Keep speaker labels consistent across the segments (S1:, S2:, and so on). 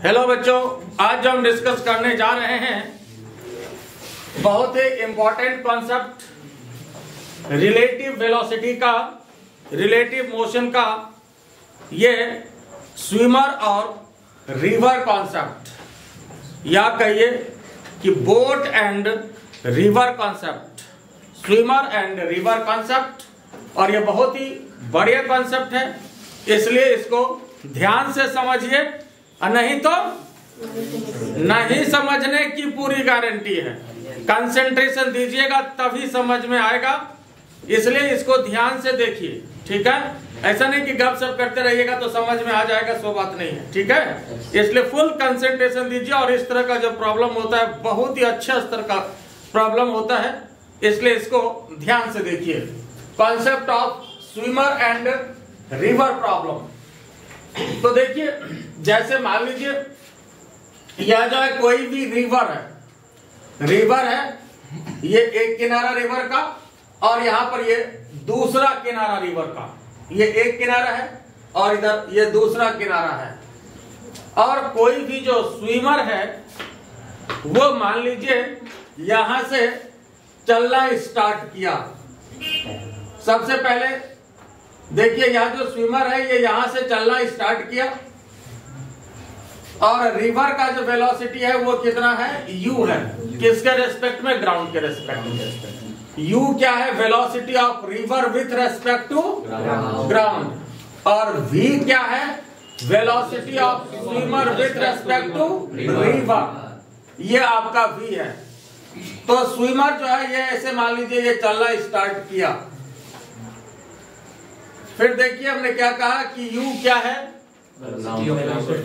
S1: Hello बच्चों, आज जो हम डिस्कस करने जा रहे हैं बहुत ही इंपॉर्टेंट कॉन्सेप्ट रिलेटिव वेलोसिटी का, रिलेटिव मोशन का, ये स्विमर और रिवर कॉन्सेप्ट, या कहिए कि boat and river concept, swimmer and river concept. और ये बहुत ही बढ़िया कॉन्सेप्ट है, इसलिए इसको ध्यान से समझिए, नहीं तो नहीं समझने की पूरी गारंटी है। कंसंट्रेशन दीजिएगा तभी समझ में आएगा, इसलिए इसको ध्यान से देखिए, ठीक है। ऐसा नहीं कि गपशप करते रहिएगा तो समझ में आ जाएगा, सो बात नहीं है, ठीक है। इसलिए फुल कंसंट्रेशन दीजिए। और इस तरह का जो प्रॉब्लम होता है बहुत ही अच्छा स्तर का प्रॉब्लम होता है, इसलिए इसको ध्यान से देखिए। Concept of swimmer and river problem. तो देखिए, जैसे मान लीजिए यह जो है कोई भी रिवर है, ये एक किनारा रिवर का और यहां पर ये दूसरा किनारा रिवर का। ये एक किनारा है और इधर ये दूसरा किनारा है। और कोई भी जो स्विमर है वो मान लीजिए यहां से चलना स्टार्ट किया। सबसे पहले देखिए, यह जो स्विमर है ये यहां से चलना स्टार्ट किया और रिवर का जो वेलोसिटी है वो कितना है, u है। किसके रेस्पेक्ट में? ग्राउंड के रेस्पेक्ट में। u क्या है? Velocity of river with respect to ground. और v क्या है? Velocity of swimmer with respect to river. ये आपका v है। तो स्विमर जो है ये ऐसे मान लीजिए ये चलना स्टार्ट किया। फिर देखिए हमने क्या कहा कि u क्या है?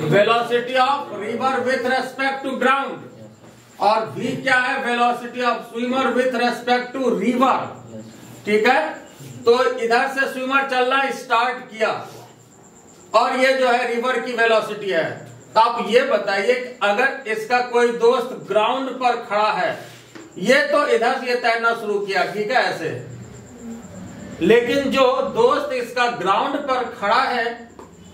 S1: Velocity of river with respect to ground. और v क्या है? Velocity of swimmer with respect to river, ठीक है। तो इधर से स्विमर चलना स्टार्ट किया और ये जो है रिवर की वेलोसिटी है। तो आप ये बताइए कि अगर इसका कोई दोस्त ग्राउंड पर खड़ा है, ये तो इधर से तैरना शुरू किया, ठीक है, ऐसे। लेकिन जो दोस्त इसका ग्राउंड पर खड़ा है,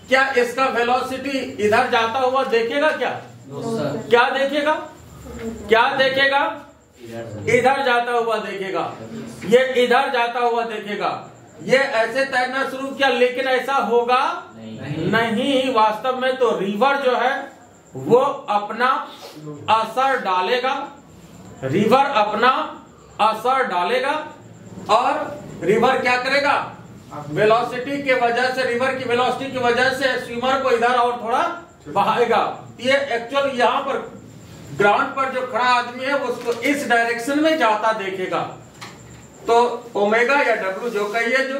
S1: क्या इसका वेलोसिटी इधर जाता हुआ देखेगा? क्या देखेगा? क्या देखेगा? इधर जाता हुआ देखेगा। ये इधर जाता हुआ देखेगा। ये ऐसे तैरना शुरू किया, लेकिन ऐसा होगा नहीं। वास्तव में तो रिवर जो है वो अपना असर डालेगा, रिवर अपना असर डालेगा। और रिवर क्या करेगा? वेलोसिटी के वजह से, रिवर की वेलोसिटी की वजह से स्विमर को इधर और थोड़ा बहाएगा। ये एक्चुअल यहाँ पर ग्राउंड पर जो खड़ा आदमी है उसको इस डायरेक्शन में जाता देखेगा। तो ओमेगा या डब्ल्यू जो कहिए, जो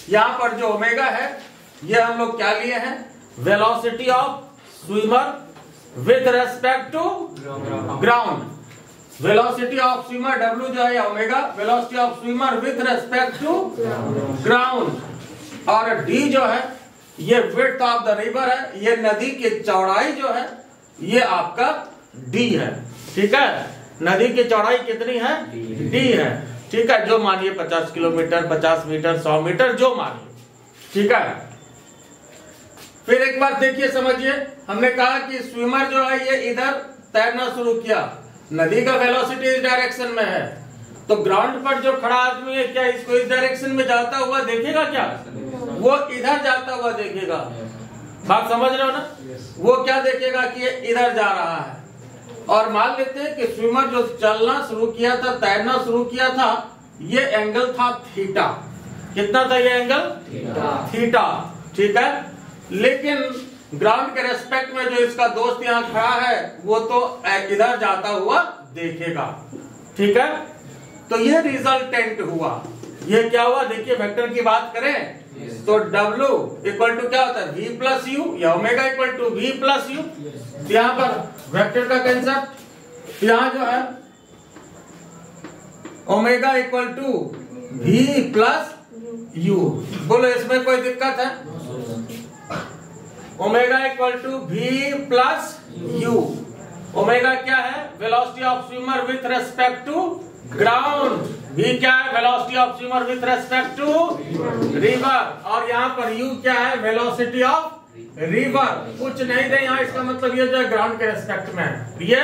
S1: यहाँ पर जो ओमेगा है ये हम लोग क्या लिए हैं? Velocity of swimmer with respect to ground. Velocity of swimmer W जो है omega, velocity of swimmer with respect to ground. और D जो है ये विड्थ ऑफ द रिवर है, ये नदी की चौड़ाई जो है ये आपका D है, ठीक है। नदी की चौड़ाई कितनी है? D है, ठीक है। जो मानिए 50 किलोमीटर, 50 मीटर, 100 मीटर, जो मानिए, ठीक है। फिर एक बार देखिए, समझिए, हमने कहा कि स्विमर जो है ये इधर तैरना शुरू किया, नदी का वेलोसिटी इस डायरेक्शन में है। तो ग्राउंड पर जो खड़ा आदमी है क्या इसको इस डायरेक्शन में जाता हुआ देखेगा? क्या वो इधर जाता हुआ देखेगा? बात समझ रहे हो ना? वो क्या देखेगा कि ये इधर जा रहा है। और मान लेते हैं कि स्विमर जो चलना शुरू किया था, तैरना शुरू किया था, ये एंगल था थीटा। कितना था ये एंगल? थीटा, ठीक है। लेकिन ग्राउंड के रेस्पेक्ट में जो इसका दोस्त यहाँ खड़ा है वो तो इधर जाता हुआ देखेगा, ठीक है। तो ये रिजल्टेंट हुआ। ये क्या हुआ? देखिए, वेक्टर की बात करें तो W इक्वल टू क्या होता है? V प्लस यू, या omega equal to V plus u. यहाँ पर वेक्टर का कंसेप्ट, यहाँ जो है omega equal to V plus u. बोलो, इसमें कोई दिक्कत है? Omega equal to V plus u. Omega क्या है? Velocity of swimmer with respect to ground. V क्या है? Velocity of swimmer with respect to river. और यहाँ पर U क्या है? वेलोसिटी ऑफ रिवर कुछ नहीं दे यहाँ, इसका मतलब ये जो है ग्राउंड के रेस्पेक्ट में है, ये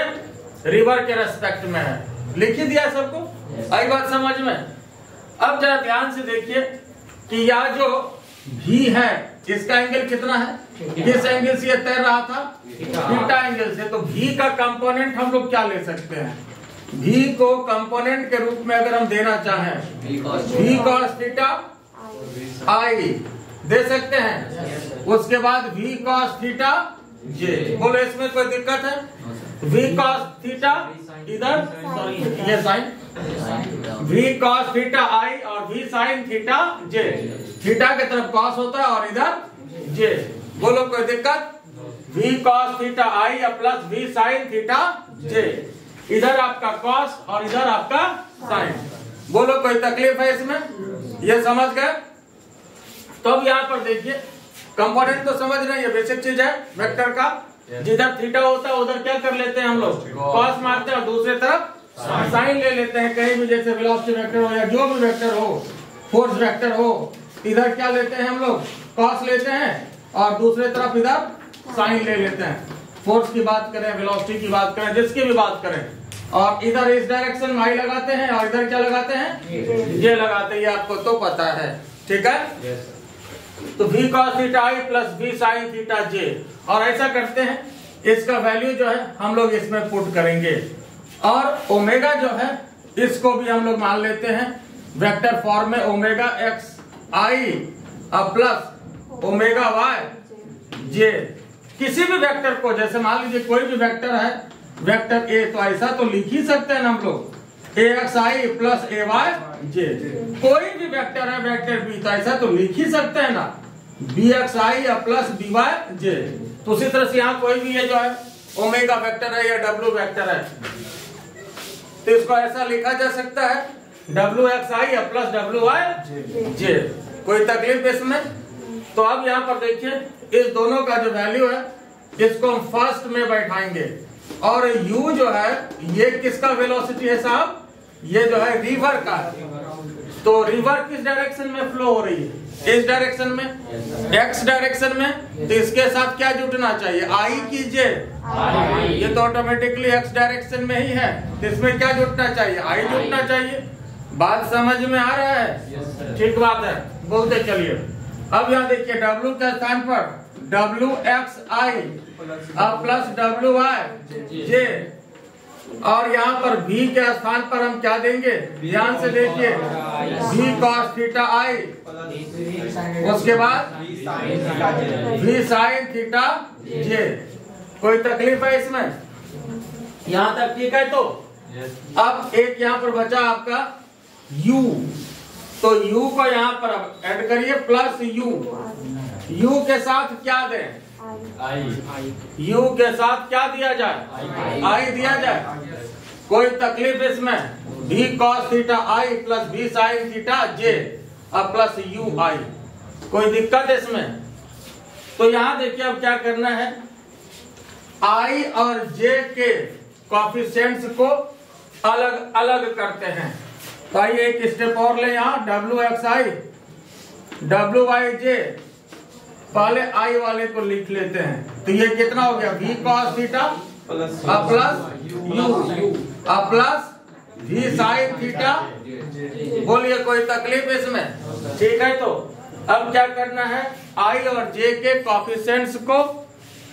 S1: रिवर के रेस्पेक्ट में है। लिख ही दिया सबको, आई बात समझ में। अब जरा ध्यान से देखिए कि यह जो भी है इसका एंगल कितना है, किस एंगल से ये तैर रहा था, थीटा एंगल से। तो भी का कंपोनेंट हम लोग क्या ले सकते हैं, भी को कंपोनेंट के रूप में अगर हम देना चाहें भी कॉस थीटा आई दे सकते हैं, उसके बाद भी कॉस थीटा जे। बोलो इसमें कोई दिक्कत है, v cos थीटा इधर, सॉरी ये sine, v cos theta i और v sin theta j, theta के तरफ cos होता है और इधर j। बोलो कोई दिक्कत, v cos theta i plus v sin theta j, इधर आपका cos और इधर आपका sin। बोलो कोई तकलीफ है इसमें, ये समझ गए। तो अब यहाँ पर देखिए कंपोनेंट तो समझ रहे हैं, ये बेसिक चीज है वेक्टर का। जिधर थीटा होता है उधर क्या कर लेते हैं हम लोग, कॉस मारते हैं और दूसरे तरफ साइन ले लेते हैं। कहीं भी जैसे वेलोसिटी वेक्टर हो या जो भी वेक्टर हो, फोर्स वेक्टर हो, इधर क्या लेते हैं हम लोग, कॉस लेते हैं और दूसरे तरफ इधर साइन ले लेते हैं। फोर्स की बात करें, वेलोसिटी की बात करें, जिसकी भी बात करें, और इधर इस डायरेक्शन में आई लगाते हैं और इधर क्या लगाते हैं, ये लगाते हैं। ये आपको तो पता है, ठीक है। तो v cos theta i plus v sin theta j, और ऐसा करते हैं, इसका वैल्यू जो है हम लोग इसमें पुट करेंगे, और ओमेगा जो है इसको भी हम लोग मान लेते हैं वेक्टर फॉर्म में, omega x i plus omega y j। किसी भी वेक्टर को, जैसे मान लीजिए कोई भी वेक्टर है, वेक्टर a, तो ऐसा तो लिख ही सकते हैं ना हम लोग, axi प्लस ay j। कोई भी वेक्टर है वेक्टर b, तो ऐसा तो लिख ही सकते हैं ना, bxi प्लस by j। तो उसी तरह से यहाँ कोई भी ये जो है ओमेगा वेक्टर है या w वेक्टर है, तो इसको ऐसा लिखा जा सकता है wxi प्लस wy j। कोई तकलीफ इसमें। तो अब यहाँ पर देखिए इस दोनों का जो वैल्यू है इसको हम फर्स्ट में बैठाएंगे, और u जो है ये किसका वेलोसिटी है साहब, ये जो है रिवर का। तो रिवर किस डायरेक्शन में फ्लो हो रही है, इस डायरेक्शन में, x डायरेक्शन में। तो इसके साथ क्या जुटना चाहिए, i की j, ये तो ऑटोमेटिकली x डायरेक्शन में ही है, तो इसमें क्या जुटना चाहिए, i जुटना चाहिए। बात समझ में आ रहा है, ठीक बात है, बोलते चलिए। अब यहाँ देखिए w के स्थान पर wxi प्लस wy j, और यहाँ पर v के स्थान पर हम क्या देंगे, ध्यान से देखिए, v cos थीटा i, उसके बाद v sin थीटा j। कोई तकलीफ है इसमें, यहाँ तक ठीक है। तो अब एक यहाँ पर बचा आपका u, तो u को यहाँ पर अब ऐड करिए प्लस u के साथ क्या दें, u के साथ क्या दिया जाए, i दिया जाए। कोई तकलीफ इसमें, v cos theta i plus v sin theta j और प्लस ui, कोई दिक्कत इसमें। तो यहाँ देखिए अब क्या करना है, i और j के कोएफिशिएंट्स को अलग अलग करते हैं। तो आइए एक स्टेप और ले, यहाँ wxi wyj, पहले i वाले को लिख लेते हैं। तो ये कितना हो गया, v cos theta plus u plus v sin theta. बोलिए कोई तकलीफ इसमें, ठीक है। तो अब क्या करना है, i और j के कोएफिशिएंट्स को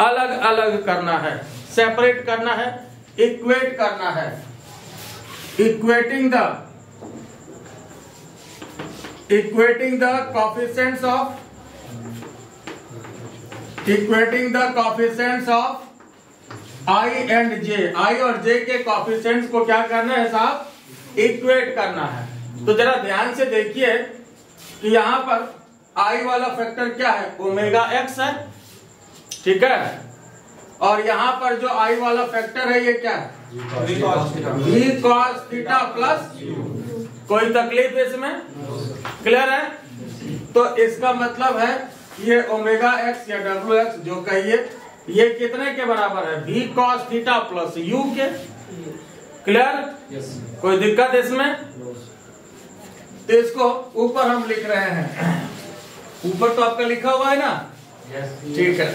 S1: अलग अलग करना है, सेपरेट करना है, इक्वेट करना है। equating the coefficients of i and j, i और j के कोएफिशिएंट्स को क्या करना है साहब, इक्वेट करना है। तो जरा ध्यान से देखिए कि यहाँ पर i वाला फैक्टर क्या है, ओमेगा x है, ठीक है, और यहाँ पर जो i वाला फैक्टर है ये क्या है, v cos थीटा प्लस। कोई तकलीफ इसमें, क्लियर है। तो इसका मतलब है ये ओमेगा x या wx जो कहिए, ये कितने के बराबर है, v cos theta plus u के। क्लियर, कोई दिक्कत इसमें। तो इसको ऊपर हम लिख रहे हैं, ऊपर तो आपका लिखा हुआ है ना, ठीक है।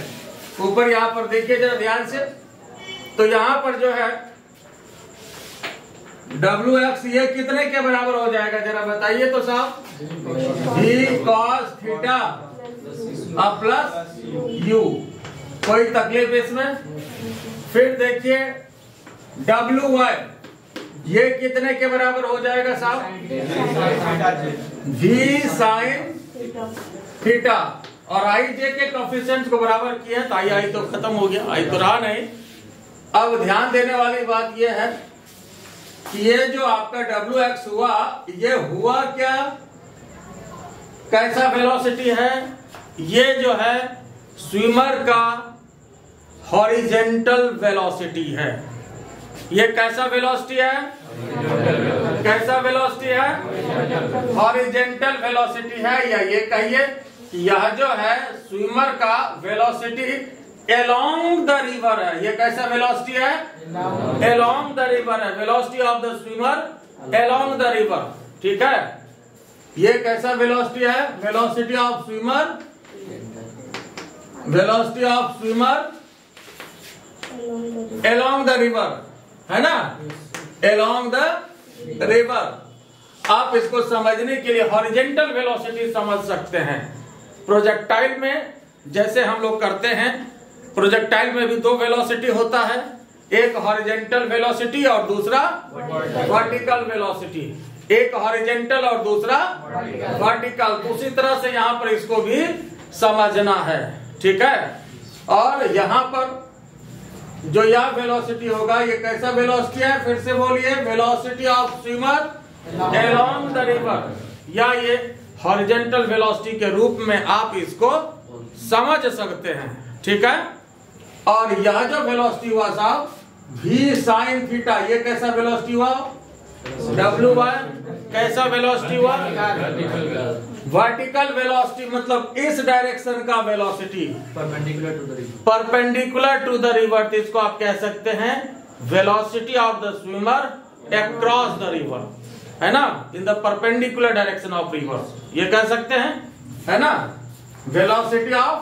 S1: ऊपर यहाँ पर देखिए जरा ध्यान से, तो यहाँ पर जो है WX ये कितने के बराबर हो जाएगा जरा बताइए तो साहब, V cos theta plus U। कोई तकलीफ इसमें? फिर देखिए WY ये कितने के बराबर हो जाएगा साहब, V sin थीटा। और आई जे के कोफिशिएंट्स को बराबर किया तो आई तो खत्म हो गया, आई तो रहा नहीं। अब ध्यान देने वाली बात यह है कि ये जो आपका WX हुआ, ये हुआ क्या, कैसा वेलोसिटी है? ये जो है स्विमर का हॉरिजेंटल वेलोसिटी है। ये कैसा वेलोसिटी है? कैसा वेलोसिटी है? हॉरिजेंटल वेलोसिटी है। या ये कहिए कि यह जो है स्विमर का वेलोसिटी along द रिवर है। ये कैसा वेलोसिटी है? along द रिवर है। Velocity of the swimmer along the river, ठीक है। ये कैसा वेलोसिटी है? Velocity of swimmer, velocity of swimmer along the river, है ना, along द रिवर। आप इसको समझने के लिए हॉरिजेंटल वेलोसिटी समझ सकते हैं। प्रोजेक्टाइल में जैसे हम लोग करते हैं, प्रोजेक्टाइल में भी दो वेलोसिटी होता है, एक हॉरिजेंटल वेलोसिटी और दूसरा वर्टिकल वेलोसिटी। एक हॉरिजेंटल और दूसरा वर्टिकल। उसी तरह से यहाँ पर इसको भी समझना है, ठीक है। और यहाँ पर जो यह वेलोसिटी होगा, ये कैसा वेलोसिटी है? फिर से बोलिए, velocity of swimmer along the river, या ये हॉरिजेंटल वेलोसिटी के रूप में आप इसको समझ सकते हैं, ठीक है। और यह जो वेलोसिटी हुआ साहब V sin थीटा, ये कैसा वेलोसिटी हुआ? WY कैसा वेलोसिटी हुआ? वर्टिकल वेलोसिटी, मतलब इस डायरेक्शन का velocity perpendicular to the river. इसको आप कह सकते हैं velocity of the swimmer across the river, है ना, in the perpendicular direction of river, ये कह सकते हैं, है ना। Velocity of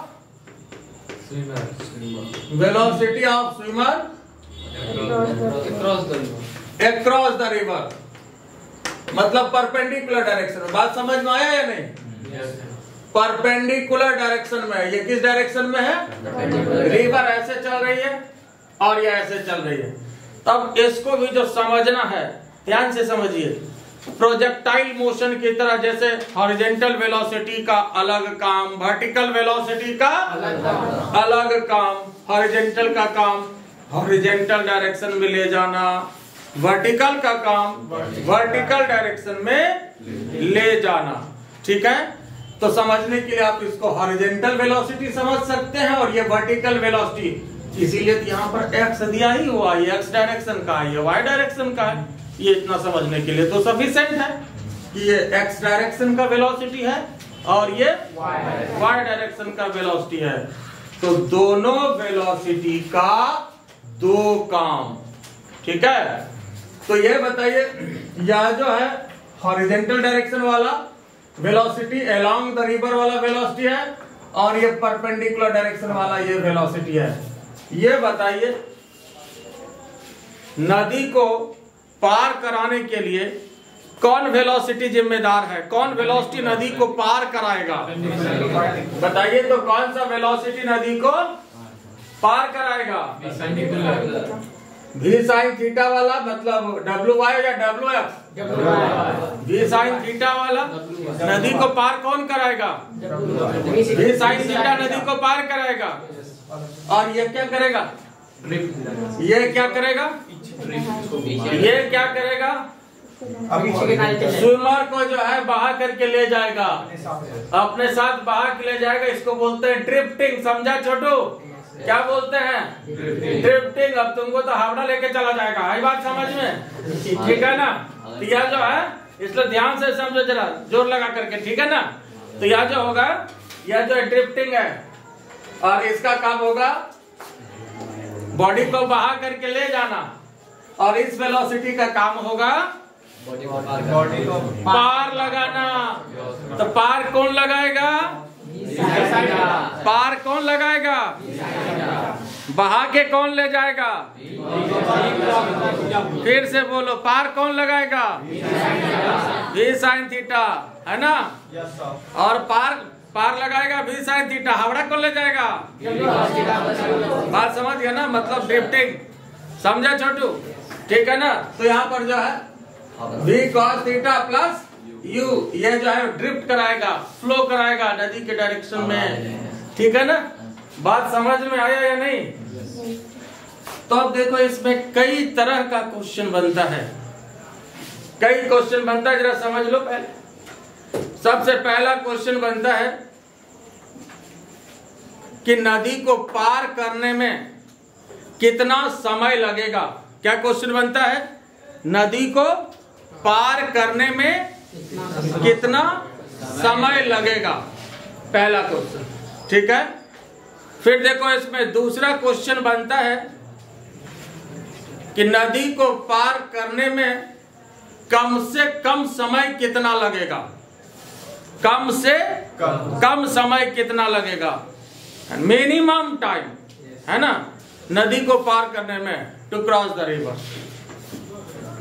S1: swimmer across the river, मतलब परपेंडिकुलर डायरेक्शन। बात समझ में आया या नहीं? परपेंडिकुलर डायरेक्शन में है। ये किस डायरेक्शन में है? रिवर ऐसे चल रही है और ये ऐसे चल रही है। तब इसको भी जो समझना है, ध्यान से समझिए। प्रोजेक्टाइल मोशन की तरह जैसे हॉरिजेंटल वेलोसिटी का अलग काम, वर्टिकल वेलोसिटी का अलग काम। हॉरिजेंटल का काम हॉरिजेंटल डायरेक्शन में ले जाना, वर्टिकल का काम वर्टिकल डायरेक्शन में ले जाना, ठीक है। तो समझने के लिए आप इसको हॉरिजेंटल वेलोसिटी समझ सकते हैं और ये वर्टिकल वेलोसिटी, इसीलिए यहाँ पर एक्स दिया ही हुआ, ये एक्स डायरेक्शन का है, ये वाई डायरेक्शन का है। ये इतना समझने के लिए तो सफिशिएंट है कि ये एक्स डायरेक्शन का वेलोसिटी है और ये वाई डायरेक्शन का वेलोसिटी है। तो दोनों वेलोसिटी का दो काम, ठीक है। तो ये बताइए, यह जो है हॉरिजेंटल डायरेक्शन वाला वेलोसिटी अलोंग द रिवर वाला वेलोसिटी है और ये परपेंडिकुलर डायरेक्शन वाला ये वेलोसिटी है। ये बताइए, नदी को पार कराने के लिए कौन वेलोसिटी जिम्मेदार है? कौन वेलोसिटी नदी को पार कराएगा? बताइए तो, कौन सा वेलोसिटी नदी को पार कराएगा? V sin थीटा वाला, मतलब WY या WX? V sin थीटा वाला नदी को पार कौन कराएगा? V sin थीटा नदी को पार कराएगा। और ये क्या करेगा? ये क्या करेगा? ये क्या करेगा? स्विमर को जो है बहा करके ले जाएगा, अपने साथ बहा के ले जाएगा। इसको बोलते हैं ड्रिफ्टिंग। समझा छोटू? क्या बोलते हैं? ड्रिफ्टिंग। अब तुमको तो हावड़ा लेके चला जाएगा, आई बात समझ में? ठीक है ना। तो यह जो है, इसलिए ध्यान से समझो जरा, जोर लगा करके, ठीक है ना। तो यह जो होगा, यह जो ड्रिफ्टिंग है और इसका काम होगा बॉडी को बहा करके ले जाना, और इस वेलोसिटी का काम होगा पार लगाना। तो पार कौन लगाएगा? पार कौन लगाएगा? बहा के कौन ले जाएगा? फिर से बोलो, पार कौन लगाएगा? v sin थीटा, है ना? और पार लगाएगा v sin थीटा, हावड़ा कौन ले जाएगा? बात समझ गया ना? मतलब ड्रिफ्टिंग, समझा छोटू? ठीक है ना? तो यहाँ पर जो है v cos theta plus u, ये जो है ड्रिफ्ट कराएगा, फ्लो कराएगा नदी के डायरेक्शन में। ठीक है ना? बात समझ में आया या नहीं? तो अब देखो, इसमें कई तरह का क्वेश्चन बनता है, कई क्वेश्चन बनता है, जरा समझ लो। पहले सबसे पहला क्वेश्चन बनता है कि नदी को पार करने में कितना समय लगेगा। क्या क्वेश्चन बनता है? नदी को पार करने में कितना समय लगेगा, पहला क्वेश्चन। ठीक है? फिर देखो, इसमें दूसरा क्वेश्चन बनता है कि नदी को पार करने में कम से कम समय कितना लगेगा, कम से कम समय कितना लगेगा, मिनिमम टाइम, है ना, नदी को पार करने में, टू क्रॉस द रिवर।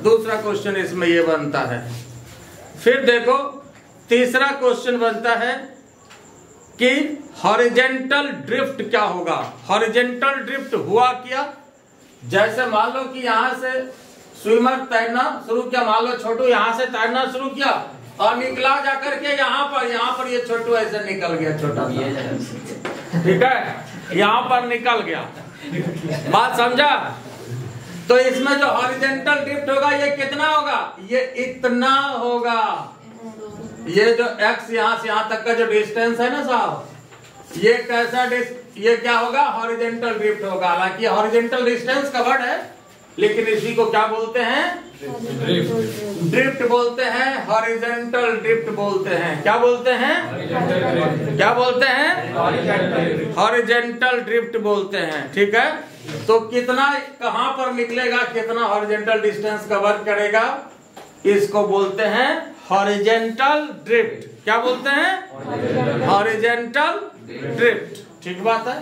S1: दूसरा क्वेश्चन इसमें ये बनता है। फिर देखो, तीसरा क्वेश्चन बनता है कि हॉरिजेंटल ड्रिफ्ट क्या होगा। हॉरिजेंटल ड्रिफ्ट हुआ क्या? जैसे मान लो कि यहाँ से स्विमर तैरना शुरू किया, मान लो छोटू यहाँ से तैरना शुरू किया और निकला जाकर के यहाँ पर ये छोटू ऐसे निकल गया, छोटा, ठीक है, यहाँ पर निकल गया। बात समझा? तो इसमें जो हॉरिजेंटल ड्रिफ्ट होगा ये कितना होगा? ये इतना होगा। ये जो x यहाँ से यहाँ तक का जो डिस्टेंस है ना साहब, ये कैसा ये क्या होगा? हॉरिजेंटल ड्रिफ्ट होगा। हालांकि हॉरिजेंटल डिस्टेंस का वर्ड है, लेकिन इसी को क्या बोलते हैं? ड्रिफ्ट बोलते हैं, हॉरिजेंटल ड्रिफ्ट बोलते हैं। क्या बोलते हैं? क्या बोलते हैं? हॉरिजेंटल ड्रिफ्ट बोलते हैं। ठीक है? तो कितना कहां पर निकलेगा, कितना हॉरिजेंटल डिस्टेंस कवर करेगा, इसको बोलते हैं हॉरिजेंटल ड्रिफ्ट। क्या बोलते हैं? Horizontal drift. ठीक बात है।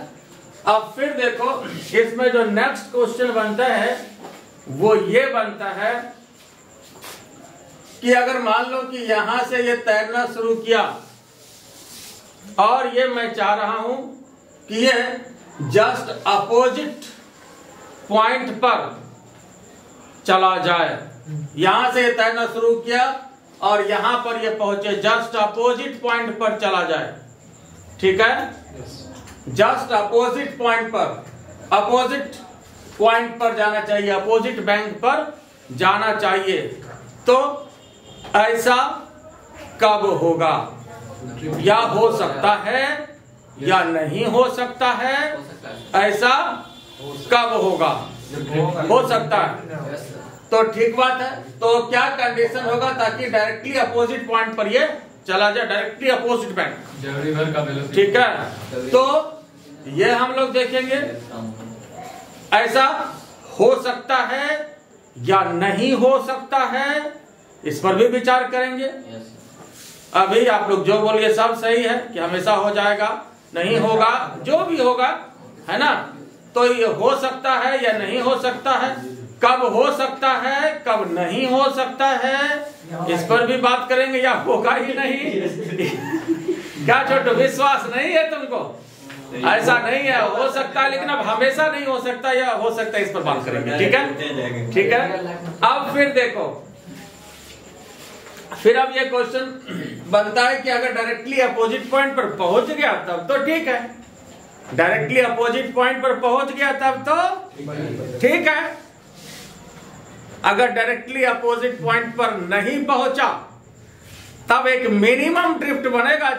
S1: अब फिर देखो, इसमें जो नेक्स्ट क्वेश्चन बनता है वो ये बनता है कि अगर मान लो कि यहां से ये तैरना शुरू किया और ये मैं चाह रहा हूं कि ये जस्ट अपोजिट पॉइंट पर चला जाए। यहां से तैरना शुरू किया और यहां पर ये पहुंचे, जस्ट अपोजिट पॉइंट पर चला जाए। ठीक है? जस्ट अपोजिट पॉइंट पर, अपोजिट पॉइंट पर जाना चाहिए, अपोजिट बैंक पर जाना चाहिए। तो ऐसा कब होगा? या हो सकता है या नहीं हो सकता है। ऐसा कब होगा? हो सकता है। तो ठीक बात है। तो क्या कंडीशन होगा ताकि डायरेक्टली अपोजिट पॉइंट पर ये चला जाए, डायरेक्टली अपोजिट बैंक। ठीक है? तो ये हम लोग देखेंगे ऐसा हो सकता है या नहीं हो सकता है, इस पर भी विचार करेंगे। अभी आप लोग जो बोलिए सब सही है कि हमेशा हो जाएगा, नहीं होगा, जो भी होगा, है ना। तो ये हो सकता है या नहीं हो सकता है, कब हो सकता है, कब नहीं हो सकता है, इस पर भी बात करेंगे। या होगा ही नहीं क्या छोटू, विश्वास नहीं है तुमको? ऐसा नहीं है, हो सकता है लेकिन अब हमेशा नहीं हो सकता, या हो सकता है, इस पर बात करेंगे। ठीक है? ठीक है। अब फिर देखो, फिर अब ये क्वेश्चन बनता है कि अगर डायरेक्टली अपोजिट पॉइंट पर पहुंच गया तब तो ठीक है, डायरेक्टली अपोजिट पॉइंट पर पहुंच गया तब तो ठीक है। अगर डायरेक्टली अपोजिट पॉइंट पर नहीं पहुंचा तब एक मिनिमम ड्रिफ्ट बनेगा।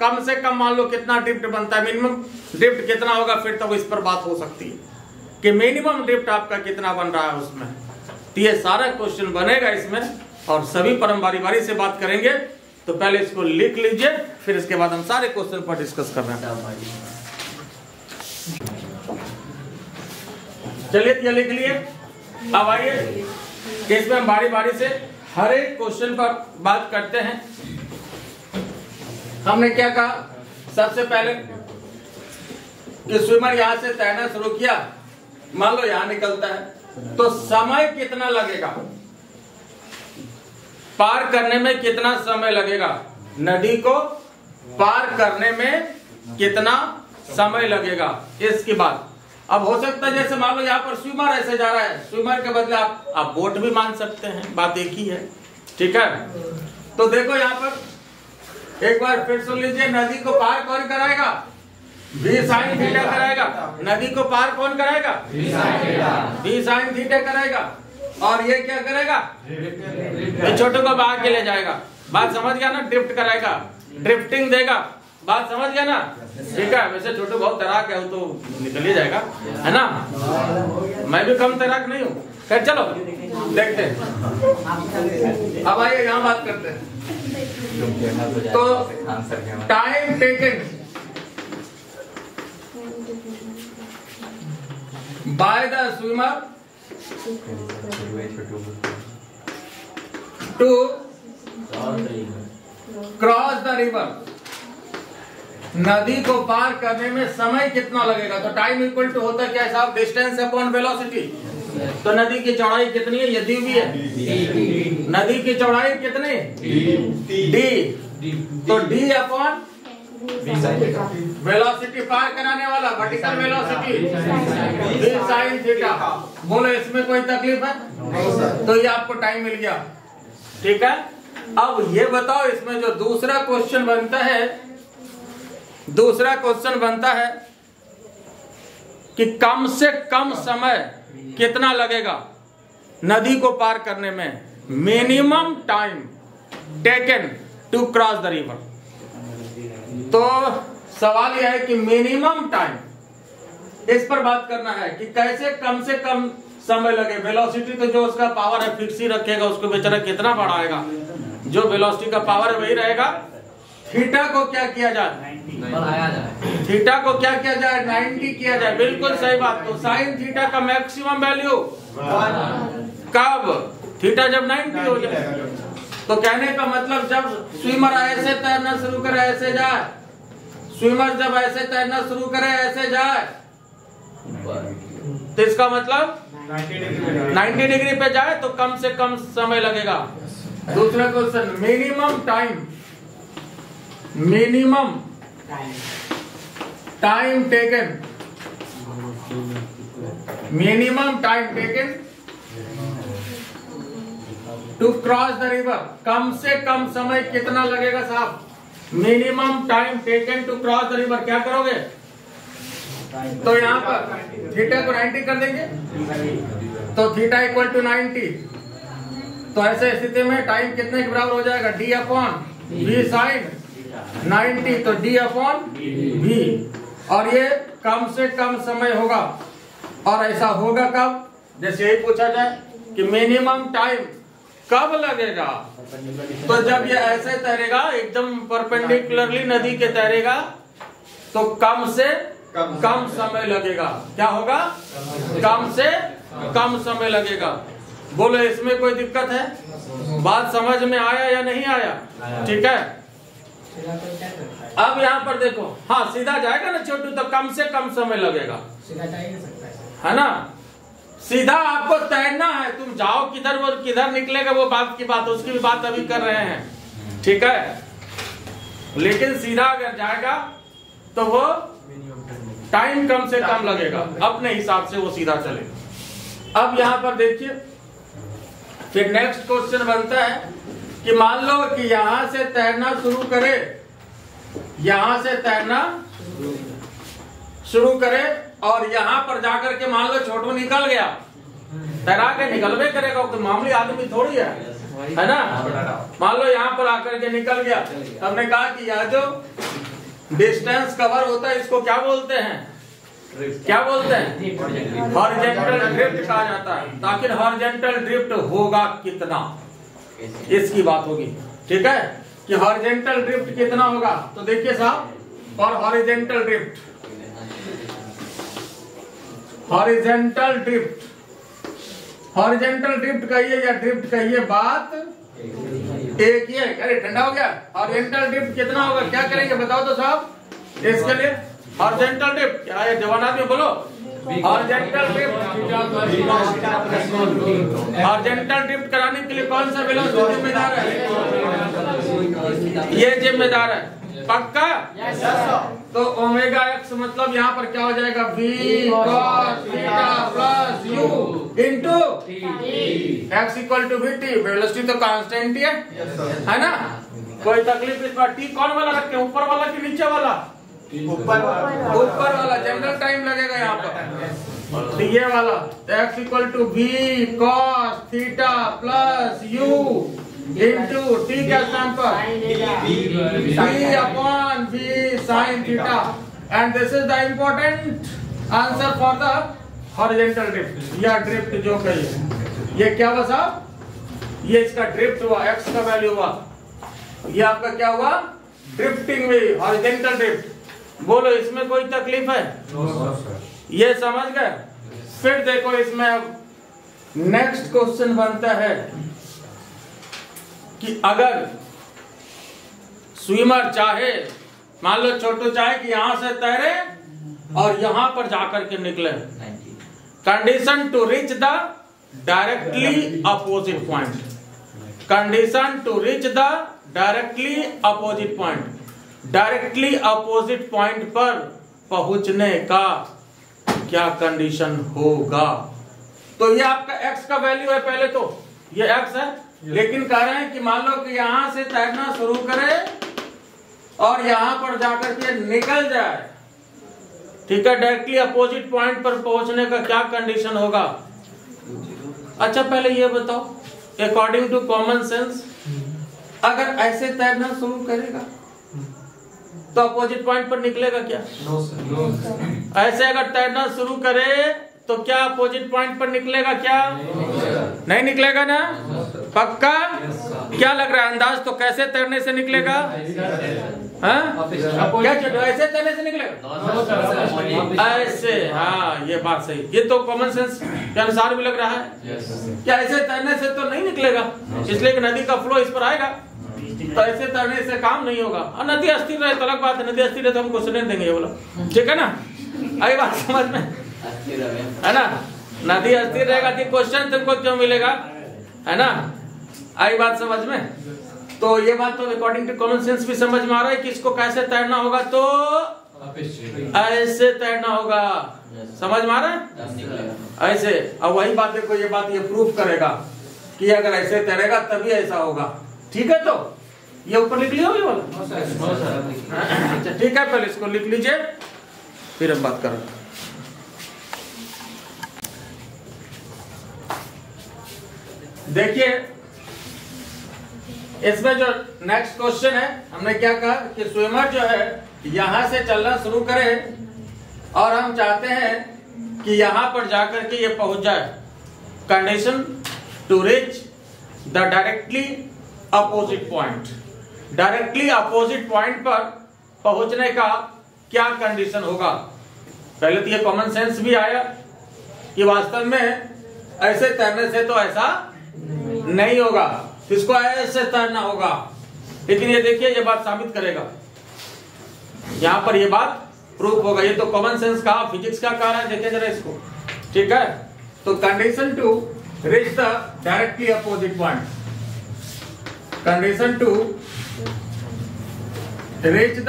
S1: कम से कम मान लो कितना ड्रिफ्ट बनता है, मिनिमम ड्रिफ्ट कितना होगा, फिर तब इस पर बात हो सकती है कि मिनिमम ड्रिफ्ट आपका कितना बन रहा है उसमें। तो ये सारा क्वेश्चन बनेगा इसमें और सभी पर हम बारी बारी से बात करेंगे। तो पहले इसको लिख लीजिए, फिर इसके बाद हम सारे क्वेश्चन पर डिस्कस कर रहे हैं। चलिए ये लिख लिए। अब आइए इसमें हम बारी बारी से हर एक क्वेश्चन पर बात करते हैं। हमने क्या कहा सबसे पहले कि स्विमर यहां से तैरना शुरू किया, मान लो यहां निकलता है, तो समय कितना लगेगा, पार करने में कितना समय लगेगा, नदी को पार करने में कितना समय लगेगा। इसकी बात अब हो सकता है जैसे मान लो यहाँ पर स्विमर ऐसे जा रहा है, स्विमर के बदले आप बोट भी मान सकते हैं, बात एक ही है, ठीक है। तो देखो यहाँ पर एक बार फिर सुन लीजिए, नदी को पार कौन कराएगा, v sin थीटा कराएगा। नदी को पार कौन कराएगा, v sin थीटा कराएगा। और ये क्या करेगा, ये छोटू को भाग के ले जाएगा, बात समझ गया ना, ड्रिफ्ट कराएगा, ड्रिफ्टिंग देगा, बात समझ गया ना, ठीक है। वैसे छोटू बहुत तैराक है, वो तो निकल ही जाएगा, है ना, मैं भी कम तैराक नहीं हूँ। खैर चलो देखते हैं, अब आइए यहाँ बात करते हैं। तो time taken by the swimmer to cross the river, नदी को पार करने में समय कितना लगेगा। तो टाइम इक्वल टू होता है क्या साहब, डिस्टेंस अपॉन वेलोसिटी। तो नदी की चौड़ाई कितनी है, ये दी हुई है, नदी की चौड़ाई कितनी, डी, तो डी अपॉन वेलोसिटी, पार कराने वाला vertical velocity v sin theta. बोलो इसमें कोई तकलीफ है, तो ये आपको टाइम मिल गया, ठीक है। अब ये बताओ इसमें जो दूसरा क्वेश्चन बनता है, दूसरा क्वेश्चन बनता है कि कम से कम समय कितना लगेगा नदी को पार करने में, minimum time taken to cross the river. तो सवाल यह है कि मिनिमम टाइम, इस पर बात करना है कि कैसे कम से कम समय लगे। वेलोसिटी तो जो उसका पावर है फिक्स ही रखेगा, उसको बेचारा कितना बढ़ाएगा, जो वेलोसिटी का पावर है वही रहेगा। थीटा को क्या किया जाए, थीटा को क्या किया जाए, 90 किया जाए, बिल्कुल सही बात। तो साइन थीटा का मैक्सिमम वैल्यू कब, थीटा जब 90 हो जाए। तो कहने का मतलब जब स्विमर ऐसे तैरना शुरू करे ऐसे जाए, स्विमर जब ऐसे तैरना शुरू करे ऐसे जाए, तो इसका मतलब 90 डिग्री पे जाए तो कम से कम समय लगेगा। दूसरा question, minimum time, minimum time taken, minimum time taken to cross the river, कम से कम समय कितना लगेगा साहब, minimum time taken to cross the river. क्या करोगे, तो यहाँ पर थीटा को 90 कर देंगे, तो थीटा इक्वल टू 90। तो ऐसे स्थिति में टाइम कितने के बराबर हो जाएगा, डी अपॉन वी साइन 90, तो डी अपॉन वी। और ये कम से कम समय होगा, और ऐसा होगा कब, जैसे यही पूछा जाए कि मिनिमम टाइम कब लगेगा, तो जब ये ऐसे तैरेगा एकदम परपेंडिकुलरली नदी के तैरेगा, तो कम से कम समय लगेगा। क्या होगा, कम से कम समय लगेगा। बोलो इसमें कोई दिक्कत है, बात समझ में आया या नहीं आया, ठीक है। अब यहाँ पर देखो, हाँ सीधा जाएगा ना छोटू, तो कम से कम समय लगेगा, है ना। सीधा आपको तैरना है, तुम जाओ किधर वो किधर निकलेगा वो बात की बात, उसकी भी बात अभी कर रहे हैं, ठीक है। लेकिन सीधा अगर जाएगा तो वो टाइम कम से कम लगेगा, अपने हिसाब से वो सीधा चलेगा। अब यहाँ पर देखिए, फिर नेक्स्ट क्वेश्चन बनता है कि मान लो कि यहां से तैरना शुरू करे, यहां से तैरना शुरू करे, और यहाँ पर जाकर के मान लो छोटू निकल गया, तैरा के निकलवे करेगा, तो मामूली आदमी थोड़ी है ना। मान लो यहाँ पर आकर के निकल गया, हमने कहा कि यह जो डिस्टेंस कवर होता है इसको क्या बोलते हैं, क्या बोलते हैं, हॉरिजॉन्टल ड्रिफ्ट कहा जाता है। तो आखिर हॉरिजॉन्टल ड्रिफ्ट होगा कितना, इसकी बात होगी, ठीक है, कि हॉरिजॉन्टल ड्रिफ्ट कितना होगा। तो देखिए साहब, और horizontal drift, horizontal drift, horizontal drift कहिए या ड्रिफ्ट कहिए, बात एक ही है। अरे ठंडा हो गया। हॉरिजॉन्टल ड्रिफ्ट कितना होगा, क्या करेंगे बताओ तो साहब, इसके लिए हॉरिजॉन्टल ड्रिफ्ट क्या है जवान आदमी बोलो, हॉरिजॉन्टल ड्रिफ्ट। हॉरिजॉन्टल ड्रिफ्ट कराने के लिए कौन सा वेलोसिटी जिम्मेदार है? ये जिम्मेदार है, पक्का? तो ओमेगा एक्स मतलब यहाँ पर क्या हो जाएगा, v cos theta plus u into x equal to vt। Velocity तो कांस्टेंट ही है ना, कोई तकलीफ इस बार। टी कौन वाला रखे, ऊपर वाला कि नीचे वाला? ऊपर वाला, जनरल टाइम लगेगा यहाँ पर, तो ये वाला x equal to v cos theta plus u into t क्या स्थान पर v upon v sin theta. And this is the important answer for the horizontal drift या ड्रिफ्ट जो कही। ये क्या हुआ साहब, ये इसका ड्रिफ्ट हुआ, एक्स का वैल्यू हुआ, ये आपका क्या हुआ, ड्रिफ्टिंग हुई, हॉरिजॉन्टल ड्रिफ्ट। बोलो इसमें कोई तकलीफ है? ये समझ गए? फिर देखो इसमें अब नेक्स्ट क्वेश्चन बनता है कि अगर स्विमर चाहे, मान लो छोटू चाहे कि यहां से तैरे और यहां पर जाकर के निकले, condition to reach the directly opposite point, condition to reach the directly opposite point, directly opposite point पर पहुंचने का क्या कंडीशन होगा? तो ये आपका x का वैल्यू है, पहले तो ये x है, लेकिन कह रहे हैं कि मान लो कि यहां से तैरना शुरू करे और यहां पर जाकर के निकल जाए, ठीक है, डायरेक्टली अपोजिट पॉइंट पर पहुंचने का क्या कंडीशन होगा? अच्छा पहले ये बताओ, अकॉर्डिंग टू कॉमन सेंस अगर ऐसे तैरना शुरू करेगा तो अपोजिट पॉइंट पर निकलेगा क्या? ऐसे अगर तैरना शुरू करे तो क्या अपोजिट पॉइंट पर निकलेगा क्या? नहीं निकलेगा ना, पक्का? क्या लग रहा है अंदाज, तो कैसे तैरने से निकलेगा? क्या ऐसे तैरने से निकलेगा? ऐसे, हाँ ये बात सही, ये तो कॉमन सेंस के अनुसार भी लग रहा है। क्या ऐसे तैरने से तो नहीं निकलेगा, इसलिए कि नदी का फ्लो इस पर आएगा, तो ऐसे तैरने से काम नहीं होगा। और नदी अस्थिर रहे तो अलग बात है, नदी अस्थिर रहे तो हम क्वेश्चन नहीं देंगे ये बोला, ठीक है ना? आई बात समझ में है ना, नदी अस्थिर रहेगा तो क्वेश्चन तुमको क्यों मिलेगा, है ना? आई बात समझ में? तो ये बात तो अकॉर्डिंग टू कॉमन सेंस भी समझ में आ रहा है कि इसको कैसे तैरना होगा, तो ऐसे तैरना होगा, समझ में आ रहा है? ऐसे। अब वही बात देखो, ये बात ये प्रूफ करेगा कि अगर ऐसे तैरेगा तभी ऐसा होगा, ठीक है? तो ये ऊपर लिख लिया ये वाला, अच्छा ठीक है, पहले इसको लिख लीजिए फिर हम बात करें। देखिए इसमें जो नेक्स्ट क्वेश्चन है, हमने क्या कहा कि स्विमर जो है यहां से चलना शुरू करे और हम चाहते हैं कि यहां पर जाकर के ये पहुंच जाए, condition to reach the directly opposite point, directly opposite point पर पहुंचने का क्या कंडीशन होगा? पहले तो ये कॉमन सेंस भी आया कि वास्तव में ऐसे तैरने से तो ऐसा नहीं होगा, इसको ऐसे तैरना होगा, लेकिन ये देखिए ये बात साबित करेगा, यहां पर ये बात प्रूफ होगा। ये तो कॉमन सेंस का, फिजिक्स का कह रहा है, देखिए जरा इसको, ठीक है? तो condition to reach the directly opposite point, condition to reach the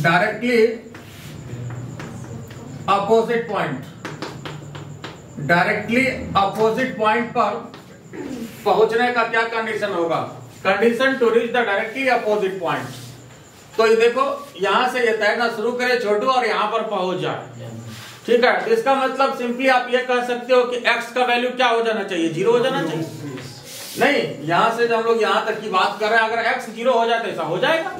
S1: directly opposite point, directly opposite point पर पहुंचने का क्या कंडीशन होगा? Condition to reach the directly opposite point. तो ये देखो यहां से ये तैरना शुरू करे छोटू और यहां पर पहुंच जाए, ठीक है? तो इसका मतलब सिंपली आप ये कह सकते हो कि x का वैल्यू क्या हो जाना चाहिए, 0 हो जाना चाहिए। नहीं, यहां से जब हम लोग यहां तक की बात कर रहे हैं, अगर x 0 हो जाए तो ऐसा हो जाएगा,